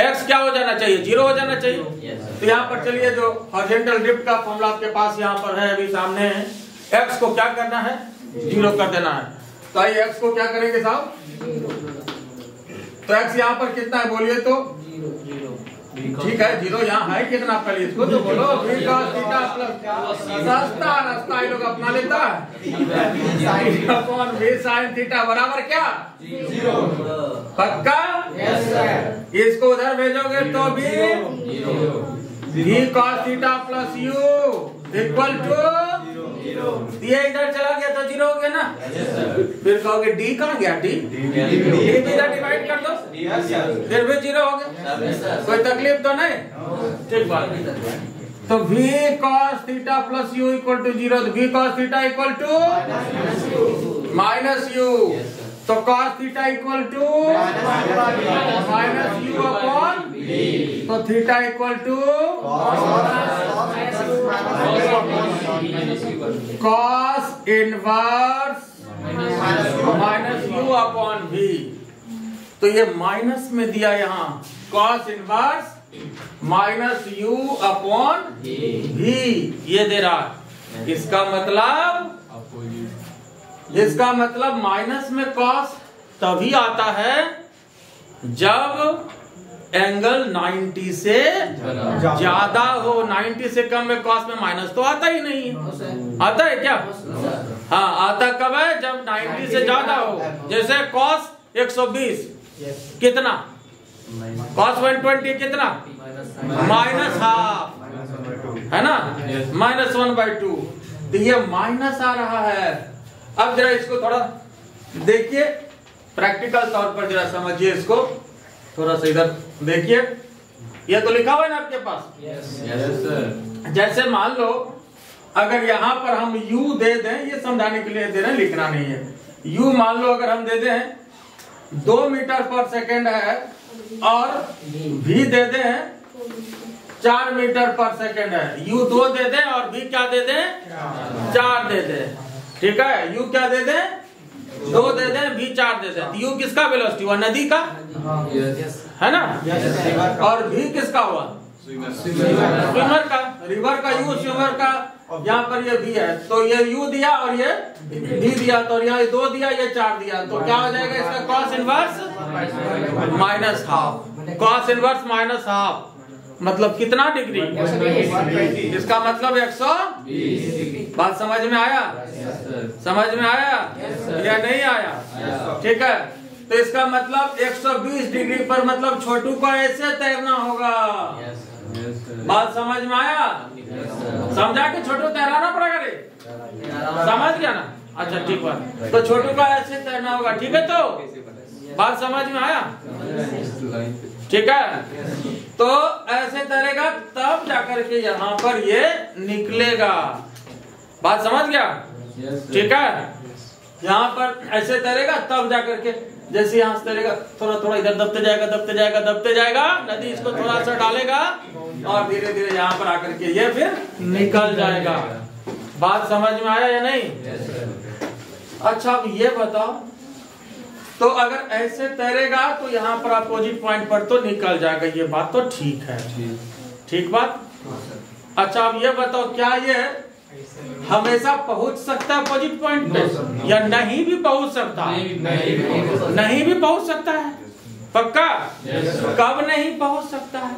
S1: x क्या हो जाना चाहिए, 0 हो जाना चाहिए। तो यहाँ पर चलिए जो हॉरिजॉन्टल ड्रिफ्ट का फॉर्मूला आपके पास यहाँ पर है, अभी सामने है, x को क्या करना है, 0 कर देना है। तो आइए x को क्या करेंगे साहब, तो x यहाँ पर कितना है बोलिए तो ठीक है, जीरो यहाँ है कितना, पहले इसको तो बोलो। v cos थीटा प्लस सस्ता रास्ता ये लोग अपना लेता है अपॉन v sin थीटा बराबर क्या, जीरो। पक्का? Yes sir. इसको उधर भेजोगे तो भी v cos theta plus u equal to, ये इधर चला गया तो जीरो हो गया ना। फिर कहोगे डी कहाँ गया, डी इधर डिवाइड कर दो, फिर भी जीरो हो गया, कोई तकलीफ तो नहीं, ठीक बात। तो v cos theta plus u equal to zero, तो v cos theta equal to minus u, तो cos theta equal to minus u upon, तो theta equal to cos inverse minus u upon v। तो ये minus में दिया यहाँ cos inverse minus u upon v, ये दे रहा है। इसका मतलब माइनस में cos तभी आता है जब एंगल 90 से ज्यादा हो। 90 से कम में cos में माइनस तो आता ही नहीं है, आता है क्या? हाँ, आता कब है, जब 90 से ज्यादा हो। जैसे cos 120 कितना, cos 120 कितना, माइनस हाफ है ना, माइनस 1/2। तो ये माइनस आ रहा है। अब जरा इसको थोड़ा देखिए, प्रैक्टिकल तौर पर जरा समझिए इसको, थोड़ा सा इधर देखिए। ये तो लिखा हुआ है ना आपके पास? Yes sir. जैसे मान लो अगर यहाँ पर हम u दे दें, ये समझाने के लिए दे रहे हैं, लिखना नहीं है। u मान लो अगर हम दे दें 2 मीटर पर सेकेंड है और v दे दें 4 मीटर पर सेकेंड है। u 2 दे दें और v क्या दे दें, 4 दे दें। ठीक है, u क्या दे दें, 2 दे दें, v 4 दे दें। u किसका वेलोसिटी हुआ, नदी का, है ना? और v किसका हुआ, स्विमर का, रिवर का u, स्विमर का। यहाँ पर ये v है, तो ये u दिया और ये v दिया, तो यहाँ 2 दिया, ये 4 दिया, तो क्या हो जाएगा इसका cos inverse minus half. cos inverse minus half मतलब कितना डिग्री, इसका मतलब 120। बात समझ में आया, समझ में आया या नहीं आया? ठीक है, तो इसका मतलब 120 डिग्री पर मतलब छोटू को ऐसे तैरना होगा। बात समझ में आया? समझा कि छोटू तैराना पड़ेगा रे, समझ गया ना? अच्छा ठीक है, तो छोटू को ऐसे तैरना होगा। ठीक है, तो बात समझ में आया? ठीक है, तो ऐसे तैरेगा तब जाकर के यहाँ पर ये निकलेगा। बात समझ गया? ठीक है, यहाँ पर ऐसे तैरेगा तब जाकर के, जैसे यहाँ से तैरेगा थोड़ा थोड़ा इधर दबते जाएगा, दबते जाएगा, दबते जाएगा, नदी इसको थोड़ा सा डालेगा और धीरे धीरे यहाँ पर आकर के ये फिर निकल जाएगा। बात समझ में आया या नहीं? अच्छा, अब ये बताओ, तो अगर ऐसे तैरेगा तो यहाँ पर अपोजिट पॉइंट पर तो निकल जाएगा, ये बात तो ठीक है, ठीक बात। अच्छा, अब ये बताओ, क्या ये हमेशा पहुंच सकता है अपोजिट पॉइंट पे या नहीं भी पहुंच सकता? नहीं भी पहुंच सकता है, पक्का? कब नहीं पहुंच सकता है?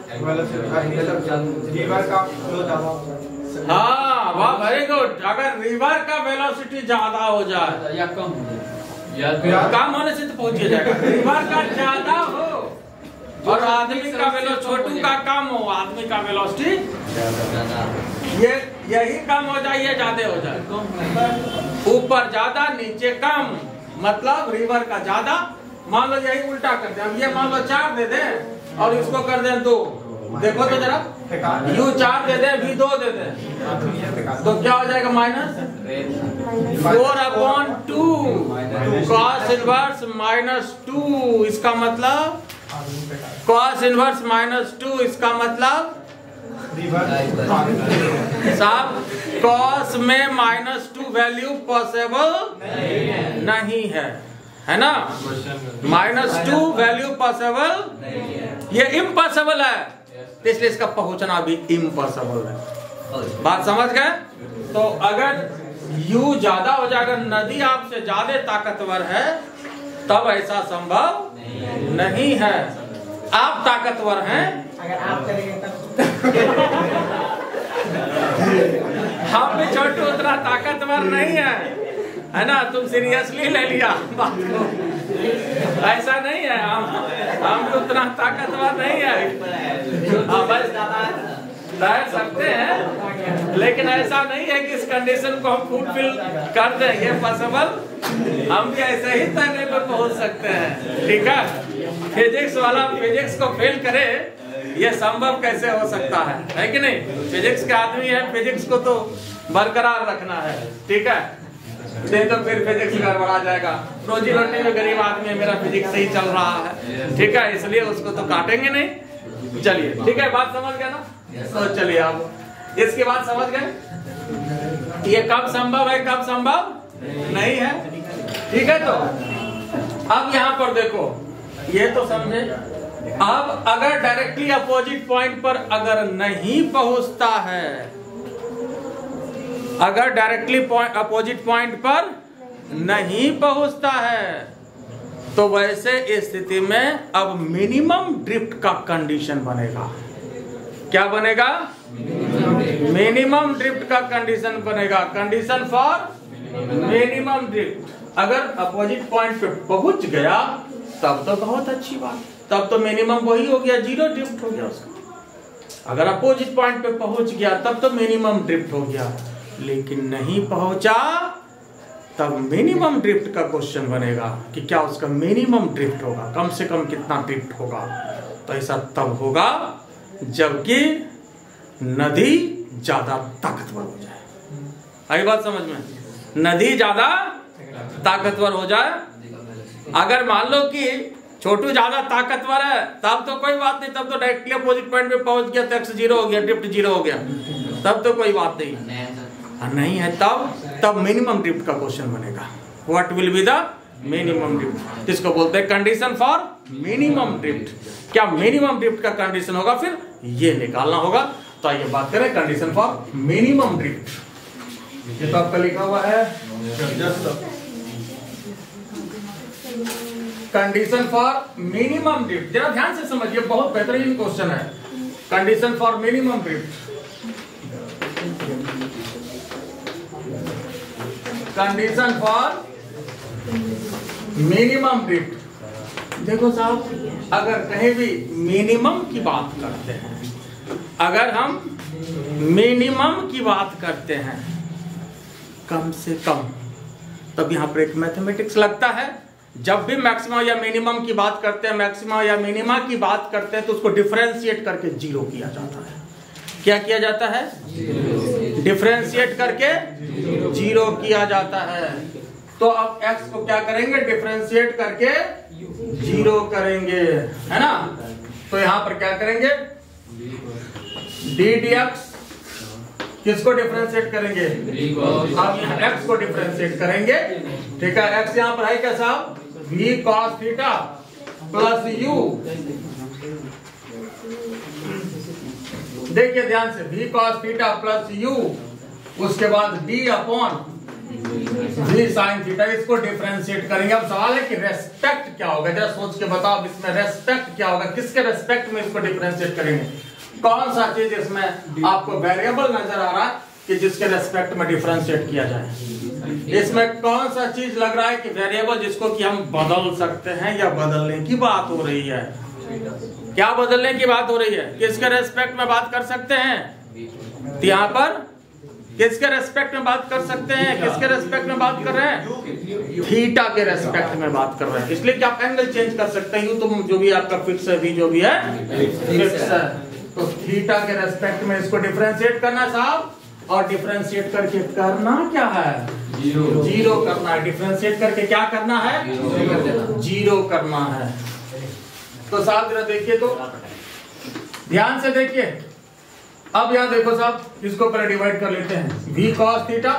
S1: हाँ, वाह, वेरी गुड। अगर रिवर का वेलोसिटी ज्यादा हो जाए या कम होने से तो पहुंच जाएगा। रिवर का ज्यादा हो और आदमी का वेलोसिटी, छोटू का कम हो, आदमी का वेलोसिटी ये यही कम हो जाए, ये ज्यादा हो जाए। ऊपर ज्यादा, नीचे कम, मतलब रिवर का ज्यादा। मान लो यही उल्टा कर दे, अब ये मान लो 4 दे दे और इसको कर दे 2। देखो तो जरा, u 4 दे दे, v 2 दे दे, तो क्या हो जाएगा, -4/2 cos इनवर्स -2। इसका मतलब cos इनवर्स -2, इसका मतलब साहब cos में -2 वैल्यू पॉसिबल नहीं है ना? -2 वैल्यू पॉसिबल, ये इम्पॉसिबल है, इसलिए इसका पहुंचना भी इम्पॉसिबल है। बात समझ गए? तो अगर u ज्यादा हो जाएगा, नदी आपसे ज्यादा ताकतवर है, तब ऐसा संभव नहीं है। आप ताकतवर हैं
S2: अगर आप करेंगे तब
S1: हम भी छोटू उतना ताकतवर नहीं है ना? तुम सीरियसली ले लिया बात को, ऐसा नहीं है। हम भी उतना ताकतवर नहीं है। बस तैर सकते हैं, लेकिन ऐसा नहीं है कि इस कंडीशन को हम फुलफिल कर दें, ये पॉसिबल। हम भी ऐसे ही तैरने पर पहुंच सकते हैं, ठीक है? फिजिक्स वाला फिजिक्स को फेल करे, ये संभव कैसे हो सकता है कि नहीं? फिजिक्स के आदमी है, फिजिक्स को तो बरकरार रखना है, ठीक है? नहीं तो फिर फिजिक्स गड़बड़ा जाएगा। रोजी रोटी में गरीब आदमी है, मेरा फिजिक्स सही चल रहा है, ठीक है, इसलिए उसको तो काटेंगे नहीं। चलिए, ठीक है, बात समझ गया ना? तो चलिए आप इसके बाद समझ गए ये कब संभव है, कब संभव नहीं है, ठीक है? तो अब यहां पर देखो, ये तो समझे। अब अगर डायरेक्टली अपोजिट पॉइंट पर अगर नहीं पहुंचता है, अगर डायरेक्टली अपोजिट पॉइंट पर नहीं पहुंचता है, तो वैसे स्थिति में अब मिनिमम ड्रिफ्ट का कंडीशन बनेगा। क्या बनेगा? मिनिमम ड्रिफ्ट का कंडीशन बनेगा। Condition for minimum drift. अगर अपोजिट पॉइंट पे पहुंच गया तब तो बहुत अच्छी बात, तब तो मिनिमम वही हो गया, जीरो ड्रिफ्ट हो गया उसका। अगर अपोजिट पॉइंट पे पहुंच गया तब तो मिनिमम ड्रिफ्ट हो गया, लेकिन नहीं पहुंचा तब मिनिमम ड्रिफ्ट का क्वेश्चन बनेगा कि क्या उसका मिनिमम ड्रिफ्ट होगा, कम से कम कितना ड्रिफ्ट होगा। तो ऐसा तब होगा जबकि नदी ज्यादा ताकतवर हो जाए। आई बात समझ में? नदी ज्यादा ताकतवर हो जाए। अगर मान लो कि छोटू ज्यादा ताकतवर है, तब तो कोई बात नहीं, तब तो डायरेक्टली अपोजिट पॉइंट पे पहुंच गया, एक्स जीरो हो गया, ड्रिफ्ट जीरो हो गया, तब तो कोई बात नहीं। नहीं है तब मिनिमम ड्रिफ्ट का क्वेश्चन बनेगा। What will be the minimum drift? इसको बोलते हैं कंडीशन फॉर मिनिमम ड्रिफ्ट। क्या मिनिमम ड्रिफ्ट का कंडीशन होगा, फिर ये निकालना होगा। तो आइए बात करें कंडीशन फॉर मिनिमम ड्रिफ्ट। ये तो आपका लिखा हुआ है कंडीशन फॉर मिनिमम ड्रिफ्ट। जरा ध्यान से समझिए, बहुत बेहतरीन क्वेश्चन है। Condition for minimum drift, condition for minimum drift. देखो साहब, अगर कहीं भी मिनिमम की बात करते हैं, अगर हम मिनिमम की बात करते हैं, कम से कम, तब यहां पर एक मैथमेटिक्स लगता है। जब भी मैक्सिमम या मिनिमम की बात करते हैं, मैक्सिमम या मिनिमा की बात करते हैं, तो उसको डिफरेंशिएट करके जीरो किया जाता है। क्या किया जाता है? डिफरेंशिएट करके जीरो किया जाता है। तो अब x को क्या करेंगे? डिफरेंशिएट करके जीरो करेंगे, है ना? तो यहां पर क्या करेंगे? डी dx किसको डिफरेंशिएट करेंगे? अब यहाँ x को डिफरेंशिएट करेंगे, ठीक है? x यहां पर है क्या साहब? v cos theta plus u। देखिए ध्यान से, v cos theta plus u, उसके बाद d upon v sin theta, इसको डिफरेंशिएट करेंगे। अब सवाल है कि रेस्पेक्ट क्या होगा, जरा सोच के बताओ, इसमें रेस्पेक्ट क्या होगा, किसके रेस्पेक्ट में इसको डिफरेंशिएट करेंगे? कौन सा चीज इसमें आपको वेरिएबल नजर आ रहा है कि जिसके रेस्पेक्ट में डिफरेंशिएट किया जाए? इसमें कौन सा चीज लग रहा है कि वेरिएबल जिसको कि हम बदल सकते हैं या बदलने की बात हो रही है? क्या बदलने की बात हो रही है? किसके रेस्पेक्ट में बात कर सकते हैं? तो यहाँ पर किसके रेस्पेक्ट में बात कर सकते हैं? किसके रेस्पेक्ट में बात कर रहे हैं? थीटा के रेस्पेक्ट में बात कर रहे हैं, इसलिए कि आप एंगल चेंज कर सकते हैं। यूं तो जो भी आपका फिक्स है, भी जो भी है फिक्स है, तो थीटा के रेस्पेक्ट में इसको डिफरेंशिएट करना साहब, और डिफरेंशिएट करके करना क्या है? जीरो करना है। डिफरेंशिएट करके क्या करना है? जीरो करना है। तो साहब जरा देखिए, तो ध्यान से देखिए। अब यहां देखो साहब, इसको पहले डिवाइड कर लेते हैं। v cos थीटा,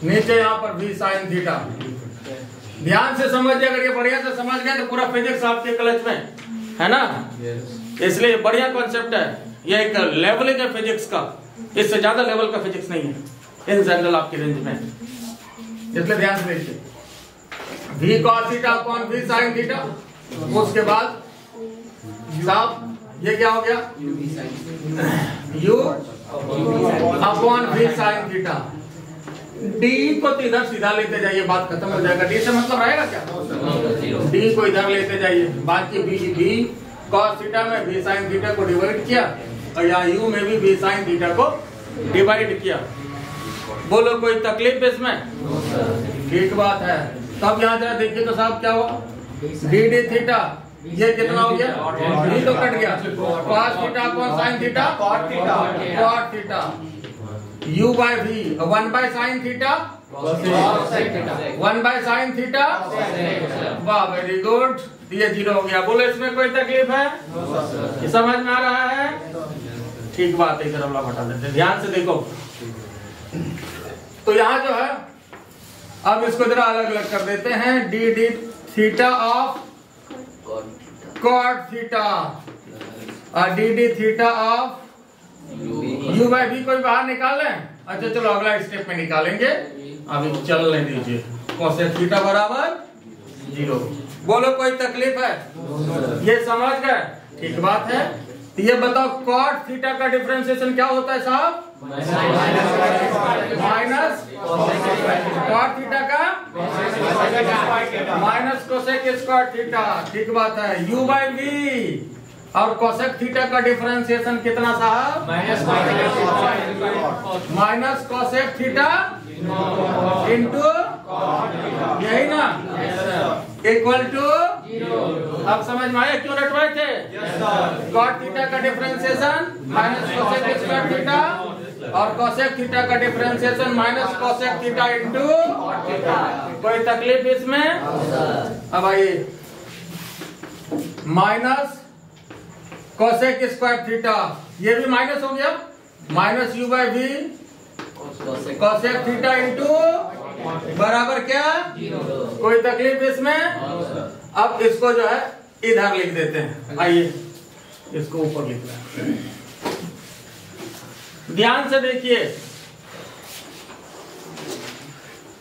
S1: नीचे यहां पर v sin थीटा। ध्यान से समझिए, अगर ये बढ़िया से समझ गए तो पूरा फिजिक्स आपके क्लच में है ना। इसलिए बढ़िया कॉन्सेप्ट है, ये एक लेवलिंग है फिजिक्स का, इससे ज्यादा लेवल का फिजिक्स नहीं है इन जनरल आपकी रेंज में। इसलिए ध्यान से देखिए, v cos theta upon v sin theta. उसके बाद साहब ये क्या हो गया, u upon v sin theta. d को तो इधर सीधा लेते जाइए, बात खत्म हो जाएगा। d से मतलब रहेगा क्या, d को इधर लेते जाइए, बाकी v cos थीटा में v sin थीटा को डिवाइड किया और यहाँ u में भी v sin थीटा को डिवाइड किया। बोलो कोई तकलीफ इसमें, ठीक बात है। तब यहाँ जरा देखिए तो साहब क्या हुआ, d d थीटा ये कितना हो गया, ये तो कट गया, cos theta upon sin theta cot theta, u by v 1 by sin theta 1 by sin theta. वाह वेरी गुड, ये 0 हो गया। बोलो इसमें कोई तकलीफ है, ये समझ में आ रहा है, ठीक बात है। इधर वाला हटा देते, ध्यान से देखो। तो यहाँ जो है अब इसको जरा अलग अलग कर देते हैं, D D theta of cot theta और D D theta of U by V कोई बाहर निकालें। अच्छा चलो अगला स्टेप में निकालेंगे, अभी चलने दीजिए। कोसेक थीटा बराबर 0। बोलो कोई तकलीफ है, ये समझ गए, ठीक बात है। तो ये बताओ कॉट थीटा का डिफरेंशिएशन क्या होता है साहब, माइनस कॉट थीटा का माइनस कोसेक स्क्वायर थीटा, ठीक बात है। u बाय v और कोसेक थीटा का डिफरेंशिएशन कितना साहब, माइनस कोसेक थीटा इंटू यही ना, इक्वल टू। अब समझ में आया क्यों रटवाए थे, कॉट थीटा का differentiation minus cosec square theta और कोसेक थीटा का differentiation minus cosec theta into. कोई तकलीफ इसमें, अब आइए माइनस कोसेक स्क्वायर थीटा, ये भी माइनस हो गया, minus u by v cosec theta into बराबर क्या, कोई तकलीफ इसमें। अब इसको जो है इधर लिख देते हैं, आइए इसको ऊपर लिख रहे हैं, ध्यान से देखिए।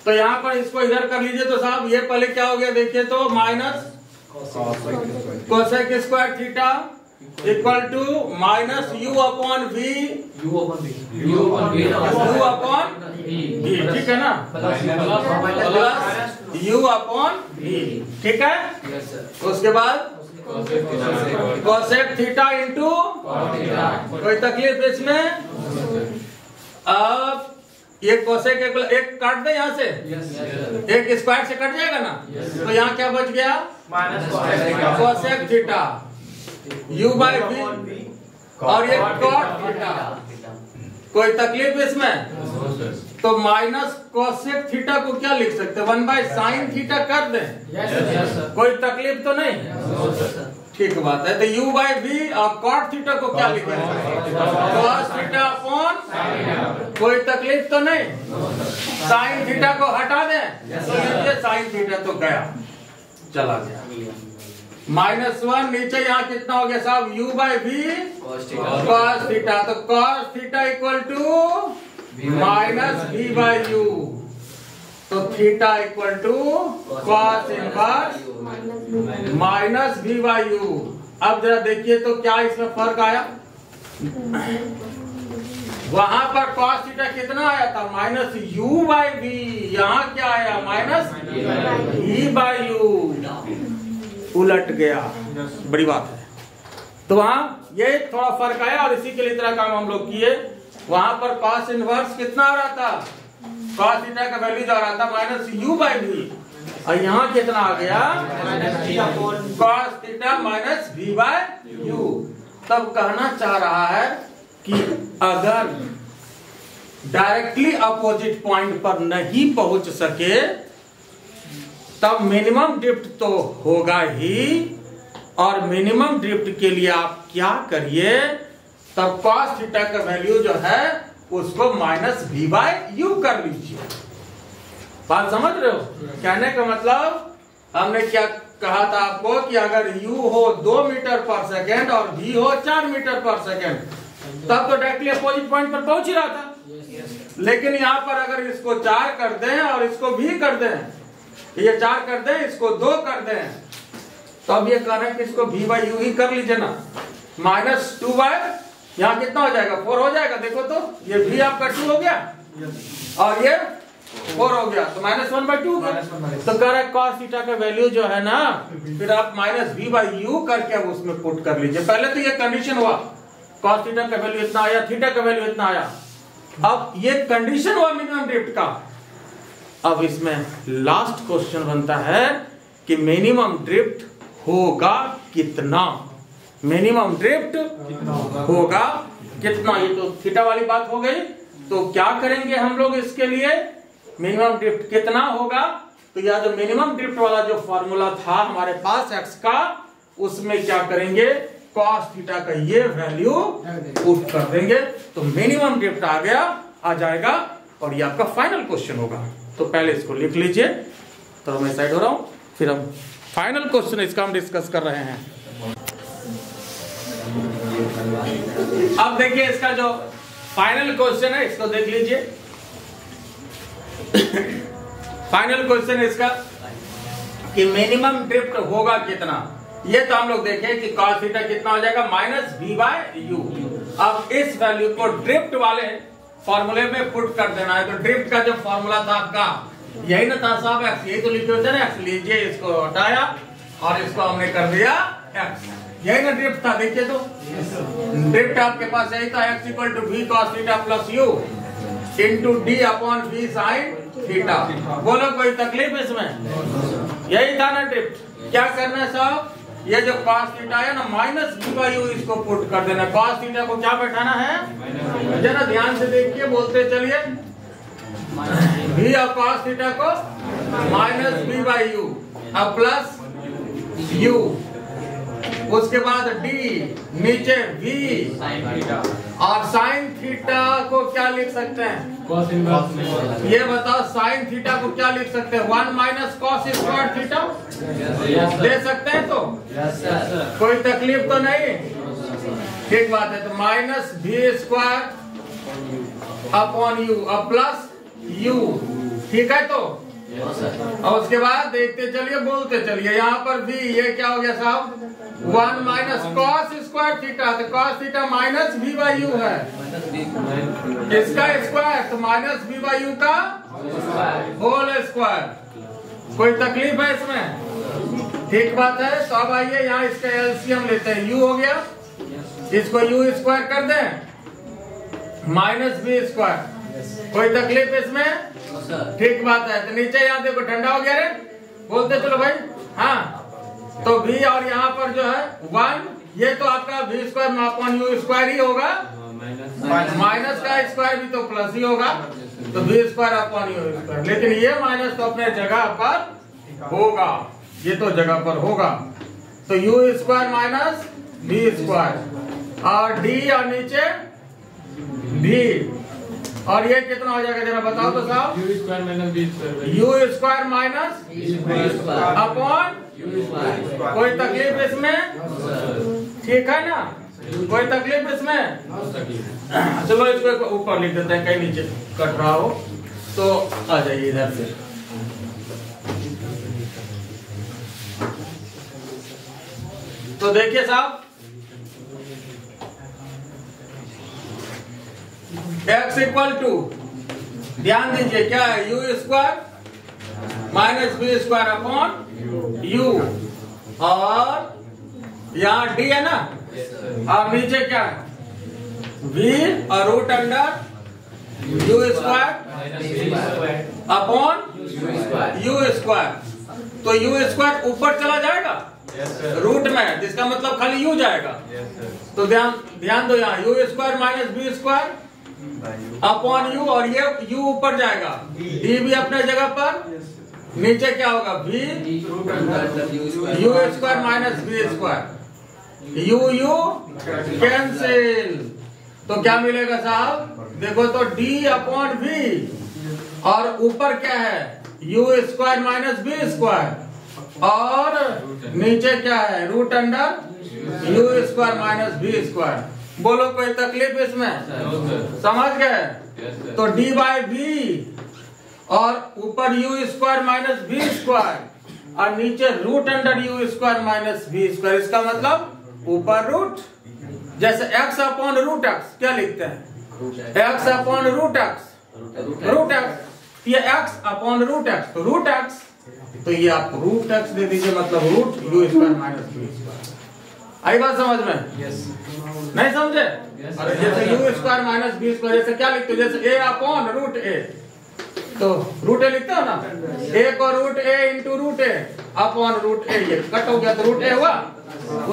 S1: तो यहाँ पर इसको इधर कर लीजिए तो साहब ये पहले क्या हो गया देखिए तो, minus cosec square theta equal to minus u upon v u upon v, ठीक है ना, प्लस u अपॉन v, ठीक है। उसके बाद कोसेक थीटा इंटू, कोई तकलीफ इसमें। अब ये कोसेक एक काट दे यहाँ से, एक स्क्वायर से कट जाएगा ना, तो यहाँ क्या बच गया, cosec theta u by v और ये कॉट थीटा। कोई तकलीफ इसमें, तो माइनस कोसेक थीटा को क्या लिख सकते हैं, 1 बाय साइन थीटा कर दें, कोई तकलीफ तो नहीं, ठीक बात है। तो u बाय v और कॉट थीटा को क्या लिखेंगे, कॉस थीटा अपॉन, कोई तकलीफ तो नहीं, साइन थीटा को हटा दें, तो ये साइन थीटा तो गया, चला गया। -1 नीचे यहाँ कितना हो गया साहब, u by v cos theta, तो cos theta equal to minus v by u, तो theta equal to cos inverse minus v by u। अब जरा देखिए तो क्या इसमें फर्क आया, वहां पर कॉस थीटा कितना आया था, माइनस u बाय v, यहाँ क्या आया, माइनस v बाय u, उलट गया, बड़ी बात है। तो वहां ये थोड़ा फर्क आया और इसी के लिए इतना काम हम लोग किए। वहां पर कॉस इनवर्स कितना आ रहा था, कॉस थीटा का वैल्यू आ रहा था माइनस u बाय v, और यहाँ कितना आ गया, cos theta minus v by u। तब कहना चाह रहा है कि अगर डायरेक्टली अपोजिट पॉइंट पर नहीं पहुंच सके तब मिनिमम ड्रिफ्ट तो होगा ही, और मिनिमम ड्रिफ्ट के लिए आप क्या करिए, तब कॉस थीटा का वैल्यू जो है उसको माइनस v बाय u कर लीजिए। बात समझ रहे हो, कहने का मतलब हमने क्या कहा था आपको कि अगर u हो 2 मीटर पर सेकेंड और v हो 4 मीटर पर सेकेंड, तब तो डायरेक्टली अपोजिट पॉइंट पर पहुंच ही रहा था। लेकिन यहाँ पर अगर इसको 4 कर दें और इसको v कर दें, ये 4 कर दें, इसको 2 कर दें, तो अब ये कह रहे हैं कि इसको v बाय u ही कर लीजिए ना। -2 बाय यहाँ कितना हो जाएगा 4 हो जाएगा। देखो तो ये भी आपका 2 हो गया और ये 4 हो गया तो -1/2 तो कह रहे cos थीटा का वैल्यू जो है ना फिर आप -v/u करके अब उसमें पुट कर लीजिए। पहले तो ये कंडीशन हुआ cos थीटा का वैल्यू इतना आया, थीटा का वैल्यू इतना आया। अब ये कंडीशन हुआ मिनिमम ड्रिफ्ट का। अब इसमें लास्ट क्वेश्चन बनता है कि मिनिमम ड्रिफ्ट होगा कितना, मिनिमम ड्रिफ्ट होगा कितना। ये तो थीटा वाली बात हो गई। तो क्या करेंगे हम लोग इसके लिए, मिनिमम ड्रिफ्ट कितना होगा तो यह जो मिनिमम ड्रिफ्ट वाला जो फॉर्मूला था हमारे पास x का, उसमें क्या करेंगे cos थीटा का ये वैल्यू पुट कर देंगे तो मिनिमम ड्रिफ्ट आ जाएगा और ये आपका फाइनल क्वेश्चन होगा। तो पहले इसको लिख लीजिए, तो मैं साइड हो रहा हूं, फिर हम फाइनल क्वेश्चन इसका हम डिस्कस कर रहे हैं। अब देखिए इसका जो फाइनल क्वेश्चन है इसको देख लीजिए। फाइनल क्वेश्चन इसका कि मिनिमम ड्रिफ्ट होगा कितना। ये तो हम लोग देखें कि cos थीटा कितना हो जाएगा -v/u। अब इस वैल्यू को ड्रिफ्ट वाले फॉर्मूले में पुट कर देना है। तो ड्रिफ्ट का जो फॉर्मूला था आपका यही ना था साहब, x यही तो लिखे होते ना, x लीजिए, इसको हटाया और इसको हमने कर दिया x, यही ना ड्रिफ्ट था। देखिए तो ड्रिफ्ट आपके पास यही था, x = v cos theta + u * d/v sin theta. बोलो कोई तकलीफ इसमें, यही था ना ड्रिफ्ट। क्या करना है साहब, ये जो cos थीटा है ना -v/u इसको पुट कर देना। cos थीटा को क्या बैठाना है, जरा ध्यान से देखिए, बोलते चलिए, v और cos थीटा को -v/u अब प्लस u, उसके बाद d नीचे v और sin थीटा को क्या लिख सकते हैं, ये बताओ sin थीटा को क्या लिख सकते हैं, 1 - cos² थीटा दे सकते हैं। तो कोई तकलीफ तो नहीं, ठीक बात है। तो -v² अब प्लस u, ठीक है। तो और उसके बाद देखते चलिए, बोलते चलिए, यहाँ पर भी ये क्या हो गया साहब, 1 - cos² थीटा, तो cos थीटा -v/u है, इसका स्क्वायर तो -v/u का होल स्क्वायर। कोई तकलीफ है इसमें, ठीक बात है। तो अब आइए यहाँ इसका एलसीएम लेते हैं, u हो गया, इसको u² कर दें -v²। कोई तकलीफ इसमें, ठीक बात है। तो नीचे यहाँ देखो ठंडा हो गया रे, बोलते चलो भाई, हाँ। तो v और यहाँ पर जो है 1, ये तो आपका v²/u² ही होगा, माइनस का स्क्वायर भी तो प्लस ही होगा, तो v²/u²। लेकिन ये माइनस तो अपने जगह पर होगा, ये तो जगह पर होगा। तो u² - v² और d और नीचे v, और ये कितना हो जाएगा जरा बताओ तो साहब, u² - कोई तकलीफ इसमें, ठीक है ना, कोई तकलीफ इसमें। चलो इसको ऊपर लिख देते हैं, कहीं नीचे कट रहा हो तो आ जाइए इधर से। तो देखिए साहब, x = ध्यान दीजिए क्या है, u² - v²/u और यहाँ d है ना, और नीचे क्या है v और √u² u²। तो u² ऊपर चला जाएगा रूट में, जिसका मतलब खाली u जाएगा। तो ध्यान दो, यहाँ u² - v² u और ये u ऊपर जाएगा, d भी अपने जगह पर, नीचे क्या होगा v u² - v², u cancel. तो क्या मिलेगा साहब, देखो तो d/v और ऊपर क्या है u² - v² और नीचे क्या है √u² - v²। बोलो कोई तकलीफ इसमें, समझ गए। तो d/v और ऊपर u² - v² और नीचे √u² - v², इसका मतलब ऊपर रूट जैसे x अपॉन रूट एक्स क्या लिखते हैं? x अपॉन रूट एक्स, ये x अपॉन रूट एक्स, तो रूट एक्स, तो ये आप रूट एक्स दे दीजिए, मतलब root u square minus b square. आई बात समझ में? नहीं समझे? अरे जैसे u square minus b square, जैसे क्या लिखते हो? जैसे a अपॉन रूट a, तो रूट a लिखते हो ना, a को root a into root a upon root a, ये कट हो गया तो रूट a हुआ।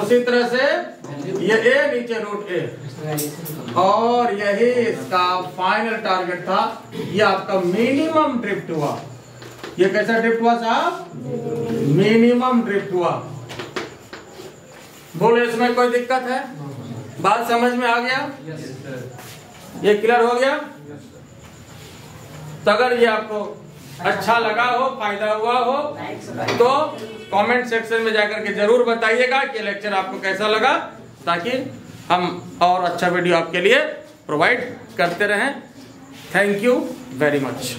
S1: उसी तरह से ये a नीचे रूट a, और यही इसका फाइनल टारगेट था। ये आपका मिनिमम ड्रिफ्ट हुआ। ये कैसा ड्रिफ्ट हुआ साहब? मिनिमम ड्रिफ्ट हुआ। बोलो इसमें कोई दिक्कत है? बात समझ में आ गया? ये क्लियर हो गया? तो अगर ये आपको अच्छा लगा हो, फायदा हुआ हो, तो कमेंट सेक्शन में जाकर के जरूर बताइएगा कि लेक्चर आपको कैसा लगा, ताकि हम और अच्छा वीडियो आपके लिए प्रोवाइड करते रहें। Thank you very much.